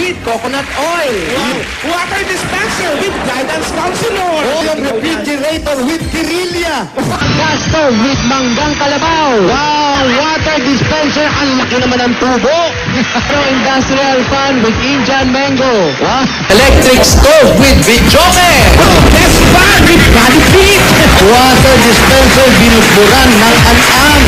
with coconut oil. Water dispenser with guidance counselor. Yung refrigerator with Kirilya. Gas stove with manggang kalabaw. Wow, water dispenser. Ang laki naman ng tubo. Industrial fan with Indian mango. Electric stove with videoke. Test fan with body fit. Water dispenser binukburan ng anang.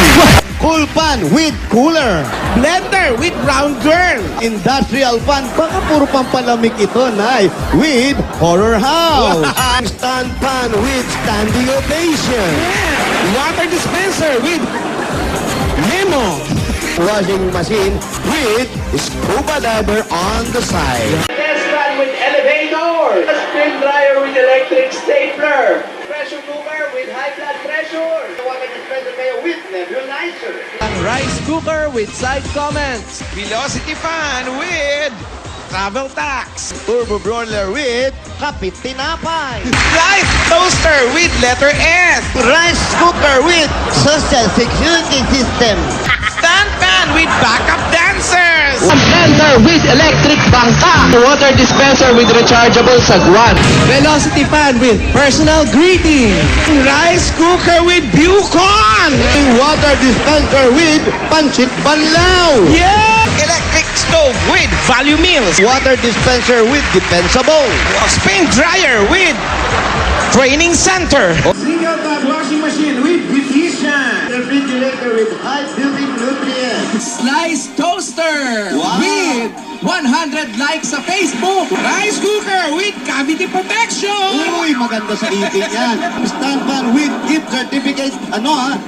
Cool pan with cooler. Blender with round girl. Industrial fan, baka puro pampalamig ito, Nay. With horror house. Stand pan with standing ovation. Water dispenser with limo. Washing machine with scuba diver on the side. Test fan with elevator. Spin dryer with electric stapler. Pressure cooker with high blood pressure. Water dispenser kayo with nebulizer. Rice cooker with side comments. Velocity fan with travel tax. Turbo broiler with kapit tinapay. Light toaster with letter S. Rice cooker with social security system. Stand fan with backup dancers. Blender with electric bangka. Water dispenser with rechargeable sagwan. Velocity fan with personal greeting. Rice cooker with Bucon. Water dispenser with pancit banlaw. Yeah! Electric stove with value meals. Water dispenser with dispensable. Spin dryer with training center. Single tap washing machine with Beautician. Refrigerator with high building nutrients. Slice toaster with 100 likes sa Facebook. Rice cooker with cavity protection. Uy, maganda sa ipin yan. Stand fan with gift certificate.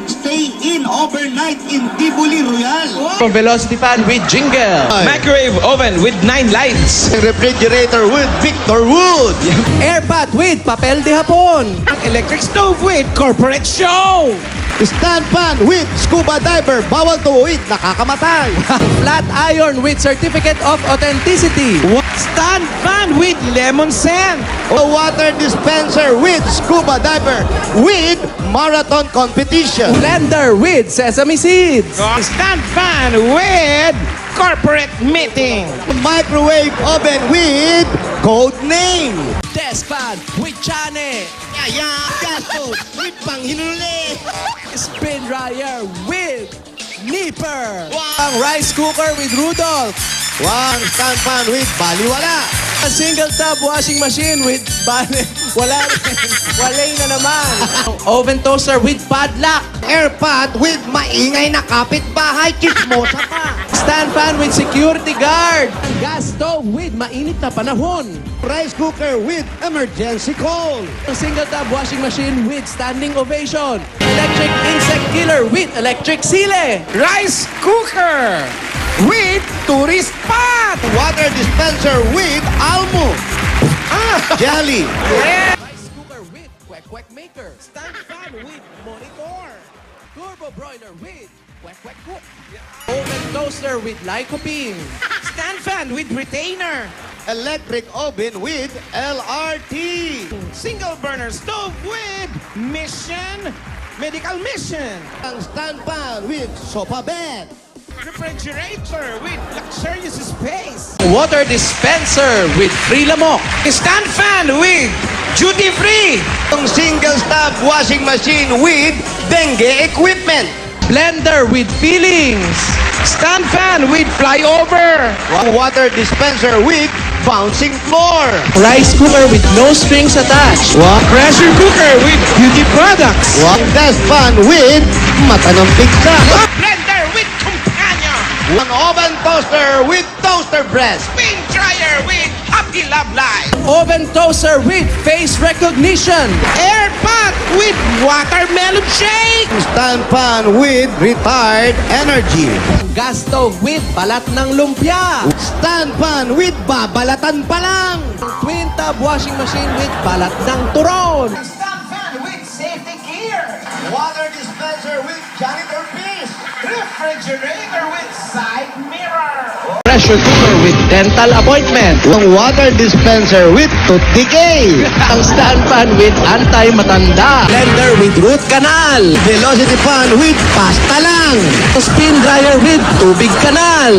Stay in overnight in Tivoli Royal. Velocity fan with jingle. Microwave oven with 9 lights. Refrigerator with Victor Wood. Airpot with papel de hapon. Electric stove with corporate show. Stand fan with scuba diver. Bawal tuwid, nakakamatay. Flat iron with certificate of authenticity. Stand fan with lemon scent. A water dispenser with scuba diver with marathon competition. Blender with sesame seeds. Stand fan with corporate meeting. Microwave oven with code name. Desk fan with chane. Gasto with panghinuli. Spin dryer with nipper. Ang rice cooker with Rudolph. One stand fan with baliwala. A single tub washing machine with wala walay na naman. Oven toaster with padlock. Airpot with maingay na kapitbahay. Chismosa pa. Stand fan with security guard. Gas stove with mainit na panahon. Rice cooker with emergency call. A single tub washing machine with standing ovation. Electric insect killer with electric sile. Rice cooker with tourist pot. Water dispenser with almo. Jelly. Rice cooker with quack quack maker. Stand fan with monitor. Turbo broiler with quack quack cook. Oven toaster with lycopene. Stand fan with retainer. Electric oven with LRT. Single burner stove with medical mission. Ang stand fan with sofa bed. Refrigerator with luxurious space. Water dispenser with free lamok. Stand fan with duty free. Ang single stop washing machine with dengue equipment. Blender with fillings. Stand fan with flyover. Water dispenser with bouncing floor. Rice cooker with no strings attached. Pressure cooker with beauty products. Desk fan with mata ng pizza. Blender with companion. Ang oven toaster with toaster breast. Spin dryer with Happy Love Life. Oven toaster with face recognition. Air pot with watermelon shake. Stand fan with retired energy. Gas stove with balat ng lumpia. Stand fan with babalatan pa lang. Twin tub washing machine with balat ng turon. Stand fan with safety gear. Water dispenser with janitor piece. Refrigerator with side mirror. Pressure cooker with dental appointment. Ang water dispenser with tooth decay. Ang stand fan with anti-matanda. Blender with root canal. Velocity fan with pasta lang. Spin dryer with tubig kanal.